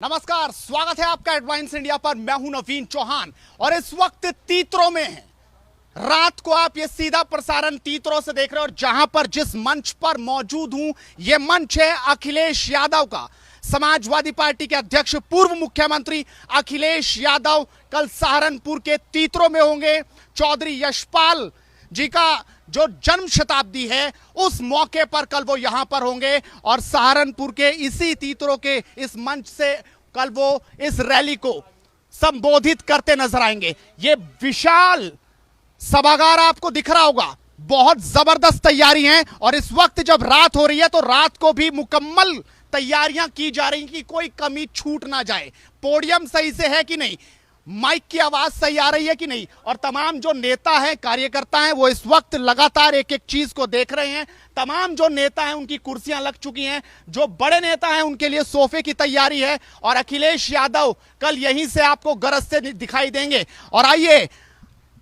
नमस्कार, स्वागत है आपका एडवांस इंडिया पर। मैं हूं नवीन चौहान और इस वक्त तीतरों में है। रात को आप ये सीधा प्रसारण तीतरों से देख रहे हो और जहां पर जिस मंच पर मौजूद हूं, ये मंच है अखिलेश यादव का। समाजवादी पार्टी के अध्यक्ष पूर्व मुख्यमंत्री अखिलेश यादव कल सहारनपुर के तीतरों में होंगे। चौधरी यशपाल जी का जो जन्म शताब्दी है उस मौके पर कल वो यहां पर होंगे और सहारनपुर के इसी तीतरों के इस मंच से कल वो इस रैली को संबोधित करते नजर आएंगे। ये विशाल सभागार आपको दिख रहा होगा, बहुत जबरदस्त तैयारी है और इस वक्त जब रात हो रही है तो रात को भी मुकम्मल तैयारियां की जा रही कि कोई कमी छूट ना जाए। पोडियम सही से है कि नहीं, माइक की आवाज सही आ रही है कि नहीं, और तमाम जो नेता हैं, कार्यकर्ता हैं, वो इस वक्त लगातार एक एक चीज को देख रहे हैं। तमाम जो नेता हैं उनकी कुर्सियां लग चुकी हैं, जो बड़े नेता हैं उनके लिए सोफे की तैयारी है और अखिलेश यादव कल यहीं से आपको गरजते दिखाई देंगे। और आइए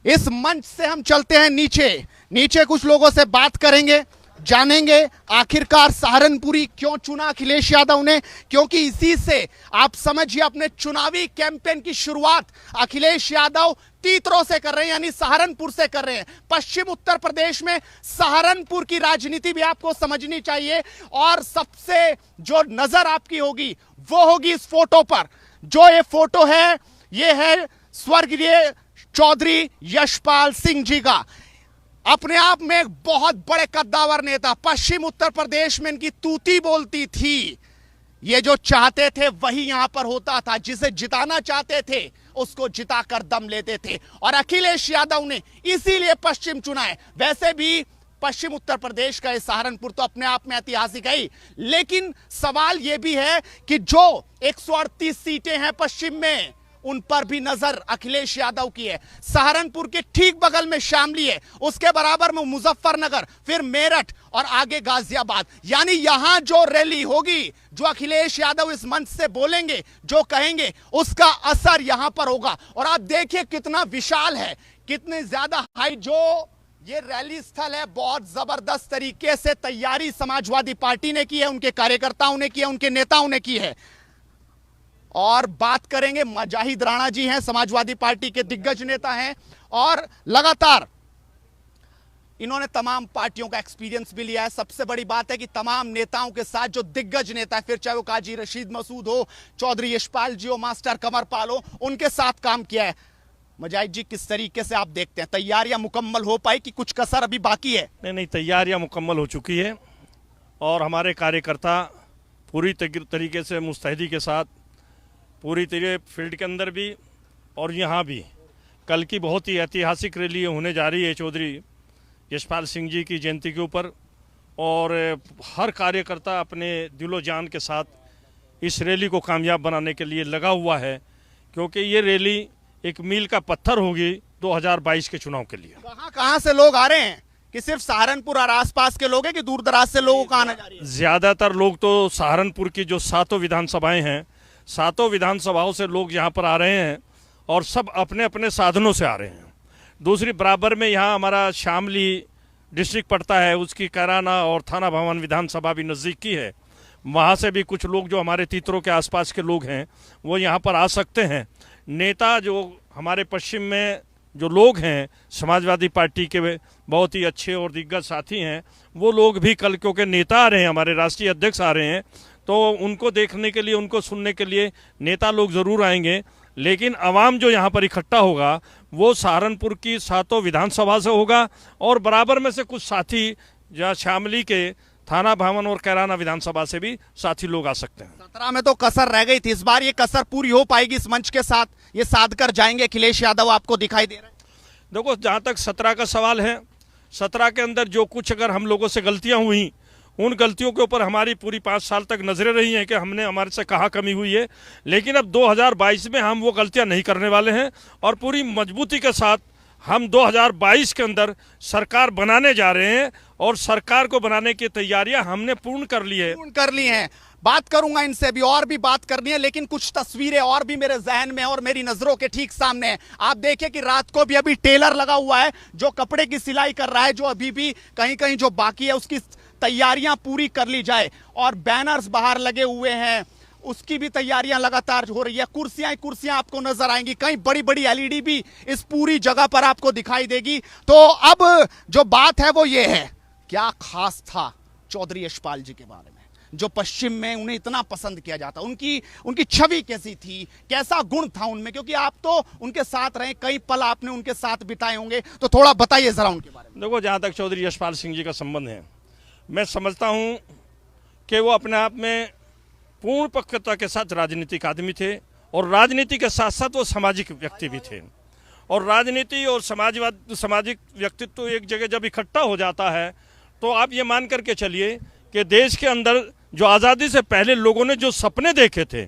इस मंच से हम चलते हैं नीचे कुछ लोगों से बात करेंगे, जानेंगे आखिरकार सहारनपुरी क्यों चुना अखिलेश यादव ने, क्योंकि इसी से आप समझिए अपने चुनावी कैंपेन की शुरुआत अखिलेश यादव तीतरों से कर रहे हैं, यानी सहारनपुर से कर रहे हैं। पश्चिम उत्तर प्रदेश में सहारनपुर की राजनीति भी आपको समझनी चाहिए और सबसे जो नजर आपकी होगी वो होगी इस फोटो पर। जो ये फोटो है ये है स्वर्गीय चौधरी यशपाल सिंह जी का। अपने आप में एक बहुत बड़े कद्दावर नेता, पश्चिम उत्तर प्रदेश में इनकी तूती बोलती थी। ये जो चाहते थे वही यहां पर होता था, जिसे जिताना चाहते थे उसको जिताकर दम लेते थे और अखिलेश यादव ने इसीलिए पश्चिम चुना है। वैसे भी पश्चिम उत्तर प्रदेश का सहारनपुर तो अपने आप में ऐतिहासिक है ही, लेकिन सवाल यह भी है कि जो 138 सीटें हैं पश्चिम में उन पर भी नजर अखिलेश यादव की है। सहारनपुर के ठीक बगल में शामली है, उसके बराबर में मुजफ्फरनगर, फिर मेरठ और आगे गाजियाबाद। यानी यहां जो रैली होगी, जो अखिलेश यादव इस मंच से बोलेंगे, जो कहेंगे, उसका असर यहां पर होगा। और आप देखिए कितना विशाल है, कितने ज्यादा हाई जो ये रैली स्थल है। बहुत जबरदस्त तरीके से तैयारी समाजवादी पार्टी ने की है, उनके कार्यकर्ताओं ने की है, उनके नेताओं ने की है। और बात करेंगे, मजाहिद राणा जी हैं, समाजवादी पार्टी के दिग्गज नेता हैं और लगातार इन्होंने तमाम पार्टियों का एक्सपीरियंस भी लिया है। सबसे बड़ी बात है कि तमाम नेताओं के साथ जो दिग्गज नेता है, फिर चाहे वो काजी रशीद मसूद हो, चौधरी यशपाल जी हो, मास्टर कमरपाल हो, उनके साथ काम किया है। मजाहिद जी, किस तरीके से आप देखते हैं, तैयारियां मुकम्मल हो पाई कि कुछ कसर अभी बाकी है? नहीं, तैयारियां मुकम्मल हो चुकी है और हमारे कार्यकर्ता पूरी तरीके से मुस्तैदी के साथ पूरी तरह फील्ड के अंदर भी और यहाँ भी कल की बहुत ही ऐतिहासिक रैली होने जा रही है चौधरी यशपाल सिंह जी की जयंती के ऊपर। और हर कार्यकर्ता अपने दिलो जान के साथ इस रैली को कामयाब बनाने के लिए लगा हुआ है, क्योंकि ये रैली एक मील का पत्थर होगी 2022 के चुनाव के लिए। कहाँ से लोग आ रहे हैं? कि सिर्फ सहारनपुर और आसपास के लोग हैं कि दूर दराज से लोगों का आना जा रही है? ज़्यादातर लोग तो सहारनपुर की जो 7 विधानसभाएं हैं, 7 विधानसभाओं से लोग यहाँ पर आ रहे हैं और सब अपने अपने साधनों से आ रहे हैं। दूसरी बराबर में यहाँ हमारा शामली डिस्ट्रिक्ट पड़ता है, उसकी कैराना और थाना भवन विधानसभा भी नज़दीक की है। वहाँ से भी कुछ लोग जो हमारे तीतरों के आसपास के लोग हैं वो यहाँ पर आ सकते हैं। नेता जो हमारे पश्चिम में जो लोग हैं, समाजवादी पार्टी के बहुत ही अच्छे और दिग्गज साथी हैं, वो लोग भी कल, क्योंकि नेता आ रहे हैं, हमारे राष्ट्रीय अध्यक्ष आ रहे हैं, तो उनको देखने के लिए, उनको सुनने के लिए नेता लोग ज़रूर आएंगे। लेकिन आवाम जो यहाँ पर इकट्ठा होगा वो सहारनपुर की 7 विधानसभा से होगा और बराबर में से कुछ साथी जहाँ शामली के थाना भवन और कैराना विधानसभा से भी साथी लोग आ सकते हैं। 17 में तो कसर रह गई थी, इस बार ये कसर पूरी हो पाएगी इस मंच के साथ? ये साध कर जाएंगे अखिलेश यादव, आपको दिखाई दे रहा है? देखो, जहाँ तक 17 का सवाल है, 17 के अंदर जो कुछ अगर हम लोगों से गलतियाँ हुई, उन गलतियों के ऊपर हमारी पूरी 5 साल तक नजरें रही हैं कि हमने हमारे से कहाँ कमी हुई है। लेकिन अब 2022 में हम वो गलतियां नहीं करने वाले हैं और पूरी मजबूती के साथ हम 2022 के अंदर सरकार बनाने जा रहे हैं और सरकार को बनाने की तैयारियां हमने पूर्ण कर ली है। बात करूंगा इनसे भी, और भी बात करनी है, लेकिन कुछ तस्वीरें और भी मेरे जहन में और मेरी नजरों के ठीक सामने है। आप देखिए कि रात को भी अभी टेलर लगा हुआ है जो कपड़े की सिलाई कर रहा है, जो अभी भी कहीं कहीं जो बाकी है उसकी तैयारियां पूरी कर ली जाए और बैनर्स बाहर लगे हुए हैं। उसकी भी तैयारियां लगातार हो रही है। कुर्सियां आपको नजर आएंगी, कई बड़ी बड़ी एलईडी भी इस पूरी जगह पर आपको दिखाई देगी। तो अब जो बात है वो ये है, क्या खास था चौधरी यशपाल जी के बारे में जो पश्चिम में उन्हें इतना पसंद किया जाता, उनकी छवि कैसी थी, कैसा गुण था उनमें, क्योंकि आप तो उनके साथ रहे, कई पल आपने उनके साथ बिताए होंगे, तो थोड़ा बताइए जरा उनके बारे में। देखो, जहाँ तक चौधरी यशपाल सिंह जी का संबंध है, मैं समझता हूँ कि वो अपने आप में पूर्ण पक्वता के साथ राजनीतिक आदमी थे, और राजनीति के साथ साथ वो सामाजिक व्यक्ति भी थे। और राजनीति और सामाजिक व्यक्तित्व एक जगह जब इकट्ठा हो जाता है, तो आप ये मान करके चलिए कि देश के अंदर जो आज़ादी से पहले लोगों ने जो सपने देखे थे,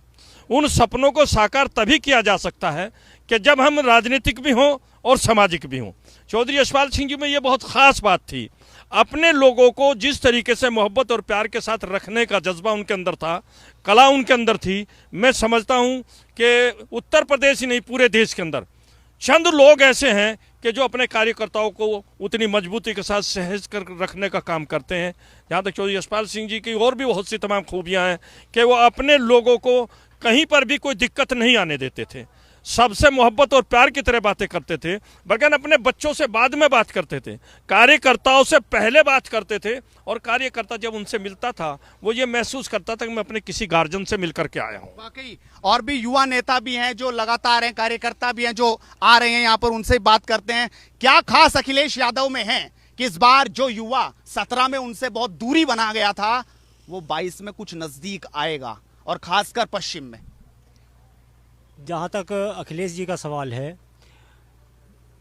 उन सपनों को साकार तभी किया जा सकता है कि जब हम राजनीतिक भी हों और सामाजिक भी हों। चौधरी यशपाल सिंह जी में ये बहुत ख़ास बात थी। अपने लोगों को जिस तरीके से मोहब्बत और प्यार के साथ रखने का जज्बा उनके अंदर था, कला उनके अंदर थी। मैं समझता हूँ कि उत्तर प्रदेश ही नहीं, पूरे देश के अंदर चंद लोग ऐसे हैं कि जो अपने कार्यकर्ताओं को उतनी मजबूती के साथ सहज कर रखने का काम करते हैं। जहाँ तक चौधरी यशपाल सिंह जी की और भी बहुत सी तमाम खूबियाँ हैं कि वो अपने लोगों को कहीं पर भी कोई दिक्कत नहीं आने देते थे, सबसे मोहब्बत और प्यार की तरह बातें करते थे। बगैर अपने बच्चों से बाद में बात करते थे, कार्यकर्ताओं से पहले बात करते थे, और कार्यकर्ता जब उनसे मिलता था वो ये महसूस करता था कि मैं अपने किसी गार्जियन से मिल करके आया हूँ। वाकई, और भी युवा नेता भी हैं जो लगातार हैं, कार्यकर्ता भी हैं जो आ रहे हैं यहाँ पर, उनसे बात करते हैं। क्या खास अखिलेश यादव में है कि इस बार जो युवा 17 में उनसे बहुत दूरी बना गया था, वो 22 में कुछ नजदीक आएगा, और खासकर पश्चिम में? जहाँ तक अखिलेश जी का सवाल है,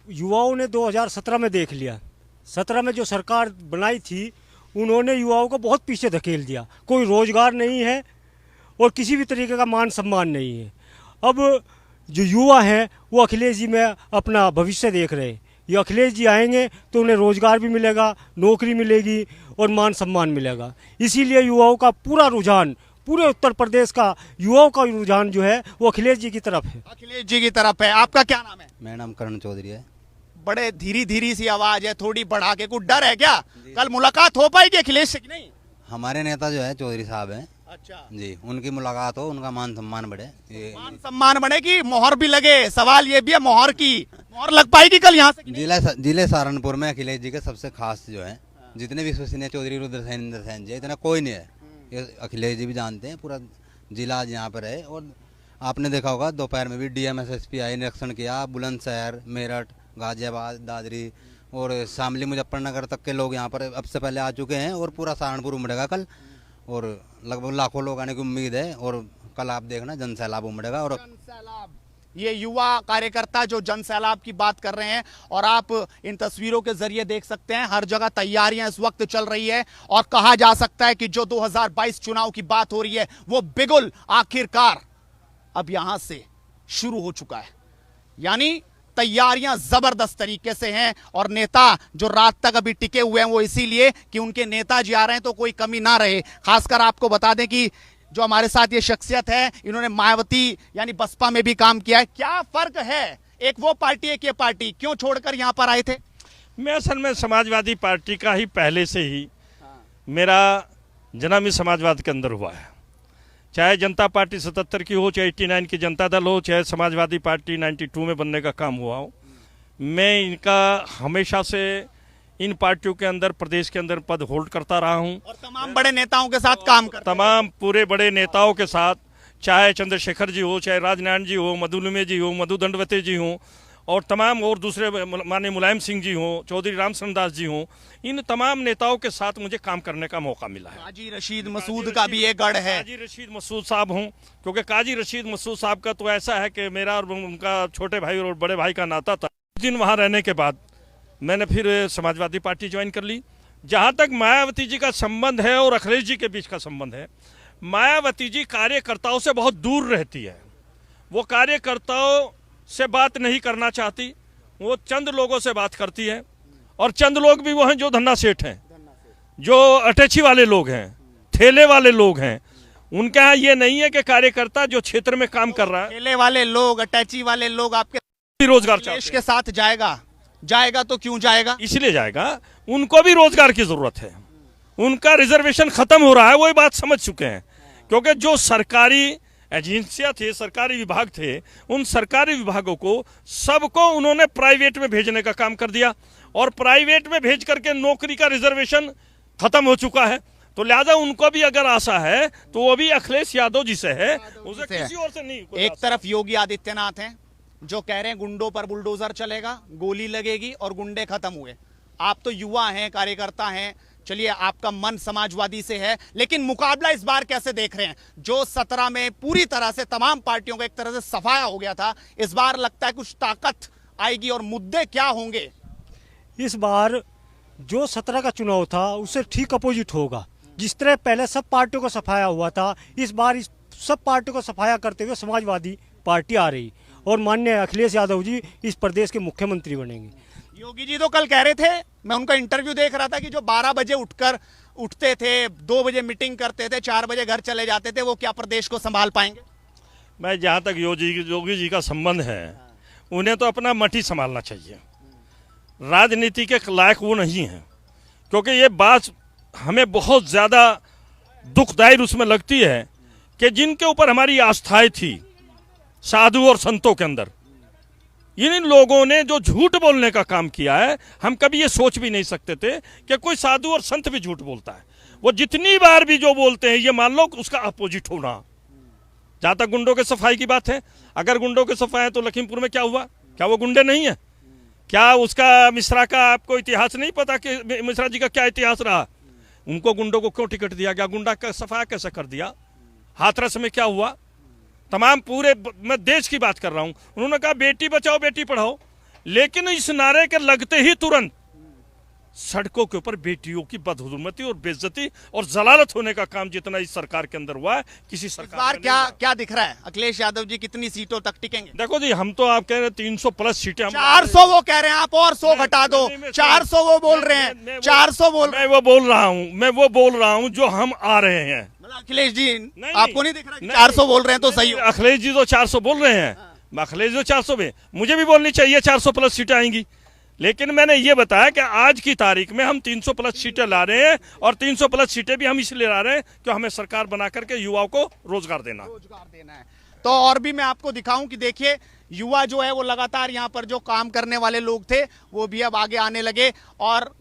युवाओं ने 2017 में देख लिया। 17 में जो सरकार बनाई थी, उन्होंने युवाओं को बहुत पीछे धकेल दिया। कोई रोजगार नहीं है और किसी भी तरीके का मान सम्मान नहीं है। अब जो युवा हैं वो अखिलेश जी में अपना भविष्य देख रहे हैं। ये अखिलेश जी आएंगे तो उन्हें रोजगार भी मिलेगा, नौकरी मिलेगी और मान सम्मान मिलेगा। इसीलिए युवाओं का पूरा रुझान, पूरे उत्तर प्रदेश का युवाओं का रुझान जो है वो अखिलेश जी की तरफ है। अखिलेश जी की तरफ है। आपका क्या नाम है? मेरा नाम करण चौधरी है। बड़े धीरी धीरी सी आवाज है, थोड़ी बढ़ा के, कुछ डर है क्या? कल मुलाकात हो पाएगी अखिलेश से कि नहीं? हमारे नेता जो है चौधरी साहब हैं। अच्छा जी, उनकी मुलाकात हो, उनका मान सम्मान बढ़े। ये मान सम्मान बढ़ेगी, मोहर भी लगे। सवाल ये भी है, मोहर की मोहर लग पाएगी कल यहाँ से कि नहीं? जिले सहारनपुर में अखिलेश जी के सबसे खास जो है, जितने विश्वसनीय चौधरी रुद्रसेन इंद्र सेन जी, इतना कोई नहीं है। ये अखिलेश जी भी जानते हैं, पूरा जिला आज यहाँ पर है। और आपने देखा होगा दोपहर में भी DMSSP आई, निरीक्षण किया। बुलंदशहर, मेरठ, गाजियाबाद, दादरी और शामली, मुजफ्फरनगर तक के लोग यहाँ पर अब से पहले आ चुके हैं, और पूरा सहारनपुर उमड़ेगा कल, और लगभग लाखों लोग आने की उम्मीद है। और कल आप देखना जन सैलाब उमड़ेगा। और जनसैलाब, ये युवा कार्यकर्ता जो जन सैलाब की बात कर रहे हैं, और आप इन तस्वीरों के जरिए देख सकते हैं हर जगह तैयारियां इस वक्त चल रही है, और कहा जा सकता है कि जो 2022 चुनाव की बात हो रही है वो बिगुल आखिरकार अब यहां से शुरू हो चुका है। यानी तैयारियां जबरदस्त तरीके से हैं, और नेता जो रात तक अभी टिके हुए हैं वो इसीलिए कि उनके नेताजी आ रहे हैं, तो कोई कमी ना रहे। खासकर आपको बता दें कि जो हमारे साथ ये शख्सियत है, इन्होंने मायावती यानी बसपा में भी काम किया है। क्या फर्क है, एक वो पार्टी एक ये पार्टी, क्यों छोड़कर यहाँ पर आए थे? मैं असल में समाजवादी पार्टी का ही पहले से ही मेरा जन्म ही समाजवाद के अंदर हुआ है। चाहे जनता पार्टी 77 की हो, चाहे 89 की जनता दल हो, चाहे समाजवादी पार्टी 92 में बनने का काम हुआ हो, मैं इनका हमेशा से इन पार्टियों के अंदर, प्रदेश के अंदर पद होल्ड करता रहा हूं, और तमाम बड़े नेताओं के साथ काम करते हैं। तमाम पूरे बड़े नेताओं के साथ, चाहे चंद्रशेखर जी हो, चाहे राजनारायण जी हो, मधुलुमे जी हो, मधु दंडवते जी हो, और तमाम और दूसरे माननीय मुलायम सिंह जी हो, चौधरी रामचंद्र दास जी हो, इन तमाम नेताओं के साथ मुझे काम करने का मौका मिला है। काजी रशीद मसूद का भी एक गढ़ है। काजी रशीद मसूद साहब हूँ, क्योंकि काजी रशीद मसूद साहब का तो ऐसा है कि मेरा और उनका छोटे भाई और बड़े भाई का नाता था। कुछ दिन वहाँ रहने के बाद मैंने फिर समाजवादी पार्टी ज्वाइन कर ली। जहाँ तक मायावती जी का संबंध है और अखिलेश जी के बीच का संबंध है, मायावती जी कार्यकर्ताओं से बहुत दूर रहती है। वो कार्यकर्ताओं से बात नहीं करना चाहती, वो चंद लोगों से बात करती है, और चंद लोग भी वो हैं जो धन्ना सेठ हैं, जो अटैची वाले लोग हैं, ठेले वाले लोग हैं। उनका यहाँ ये नहीं है कि कार्यकर्ता जो क्षेत्र में काम कर रहा है, ठेले वाले लोग, अटैची वाले लोग आपके भी रोजगार देश चाहते के हैं। साथ जाएगा तो क्यों जाएगा? इसलिए जाएगा, उनको भी रोजगार की जरूरत है। उनका रिजर्वेशन खत्म हो रहा है, वो ये बात समझ चुके हैं। क्योंकि जो सरकारी एजेंसियां थे, सरकारी विभाग थे, उन सरकारी विभागों को सबको उन्होंने प्राइवेट में भेजने का काम कर दिया और प्राइवेट में भेज करके नौकरी का रिजर्वेशन खत्म हो चुका है। तो लिहाजा उनको भी अगर आशा है तो वो भी अखिलेश यादव जी से है, उसे किसी और से नहीं। एक तरफ योगी आदित्यनाथ हैं जो कह रहे हैं गुंडों पर बुलडोजर चलेगा, गोली लगेगी और गुंडे खत्म हुए। आप तो युवा हैं, कार्यकर्ता हैं, चलिए आपका मन समाजवादी से है, लेकिन मुकाबला इस बार कैसे देख रहे हैं? जो 17 में पूरी तरह से तमाम पार्टियों का एक तरह से सफाया हो गया था, इस बार लगता है कुछ ताकत आएगी और मुद्दे क्या होंगे? इस बार जो 17 का चुनाव था उससे ठीक अपोजिट होगा। जिस तरह पहले सब पार्टियों का सफाया हुआ था, इस बार इस सब पार्टियों का सफाया करते हुए समाजवादी पार्टी आ रही और माननीय अखिलेश यादव जी इस प्रदेश के मुख्यमंत्री बनेंगे। योगी जी तो कल कह रहे थे, मैं उनका इंटरव्यू देख रहा था, कि जो 12 बजे उठते थे, 2 बजे मीटिंग करते थे, 4 बजे घर चले जाते थे, वो क्या प्रदेश को संभाल पाएंगे? मैं जहाँ तक योगी जी का संबंध है, उन्हें तो अपना मठ ही संभालना चाहिए, राजनीति के लायक वो नहीं है। क्योंकि ये बात हमें बहुत ज़्यादा दुखदायी उसमें लगती है कि जिनके ऊपर हमारी आस्थाएं थी साधु और संतों के अंदर, इन लोगों ने जो झूठ बोलने का काम किया है, हम कभी ये सोच भी नहीं सकते थे कि कोई साधु और संत भी झूठ बोलता है। वो जितनी बार भी जो बोलते हैं, ये मान लो उसका अपोजिट होना। जहाँ तक गुंडों के सफाई की बात है, अगर गुंडों के सफाई है तो लखीमपुर में क्या हुआ? क्या वो गुंडे नहीं है? क्या उसका मिश्रा का आपको इतिहास नहीं पता कि मिश्रा जी का क्या इतिहास रहा? उनको गुंडों को क्यों टिकट दिया गया? गुंडा का सफाया कैसे कर दिया? हाथरस में क्या हुआ? तमाम पूरे मैं देश की बात कर रहा हूं। उन्होंने कहा बेटी बचाओ बेटी पढ़ाओ, लेकिन इस नारे के लगते ही तुरंत सड़कों के ऊपर बेटियों की बदहुरमती और बेइज्जती और जलालत होने का काम जितना इस सरकार के अंदर हुआ है, किसी सरकार बार क्या दिख रहा है? अखिलेश यादव जी कितनी सीटों तक टिकेंगे? देखो जी, हम तो आप कह रहे हैं 300 प्लस सीटें, 400 वो कह रहे हैं, आप और 100 घटा दो। 400 वो बोल रहे हैं, 400 बोल रहे हैं। मैं वो बोल रहा हूं जो हम आ रहे हैं। अखिलेश जी आपको नहीं दिख रहा? 400 बोल रहे हैं तो सही हो। अखिलेश जी तो 400 बोल रहे हैं, अखिलेश जी 400 में, मुझे भी बोलनी चाहिए 400 प्लस सीटें आएंगी। लेकिन मैंने ये बताया कि आज की तारीख में हम 300 प्लस सीटें ला रहे हैं, और 300 प्लस सीटें भी हम इसलिए ला रहे हैं कि हमें सरकार बना करके युवाओं को रोजगार देना है। तो और भी मैं आपको दिखाऊं कि देखिए, युवा जो है वो लगातार यहाँ पर जो काम करने वाले लोग थे वो भी अब आगे आने लगे, और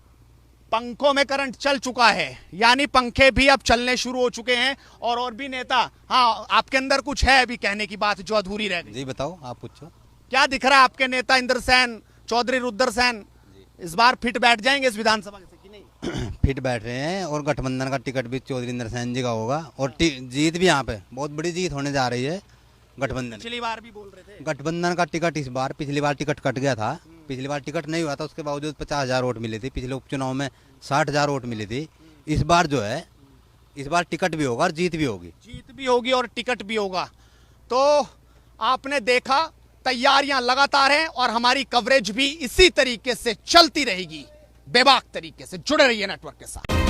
पंखों में करंट चल चुका है, यानी पंखे भी अब चलने शुरू हो चुके हैं। और भी नेता, हाँ आपके अंदर कुछ है अभी कहने की बात जो अधूरी रह गई? जी बताओ, आप पूछो। क्या दिख रहा है आपके नेता इंद्रसेन, चौधरी रुद्रसेन इस बार फिट बैठ जाएंगे इस विधानसभा से कि नहीं? फिट बैठ रहे हैं, और गठबंधन का टिकट भी चौधरी इंद्रसेन जी का होगा, और जीत भी यहाँ पे बहुत बड़ी जीत होने जा रही है गठबंधन। पिछली बार भी बोल रहे थे गठबंधन का टिकट इस बार, पिछली बार टिकट कट गया था, पिछली बार टिकट नहीं हुआ था, उसके बावजूद 50,000 वोट मिली थी, पिछले उपचुनाव में 60,000 वोट मिली थी। इस बार जो है, इस बार टिकट भी होगा और जीत भी होगी और टिकट भी होगा। तो आपने देखा, तैयारियां लगातार हैं और हमारी कवरेज भी इसी तरीके से चलती रहेगी। बेबाक तरीके से जुड़े रहिए नेटवर्क के साथ।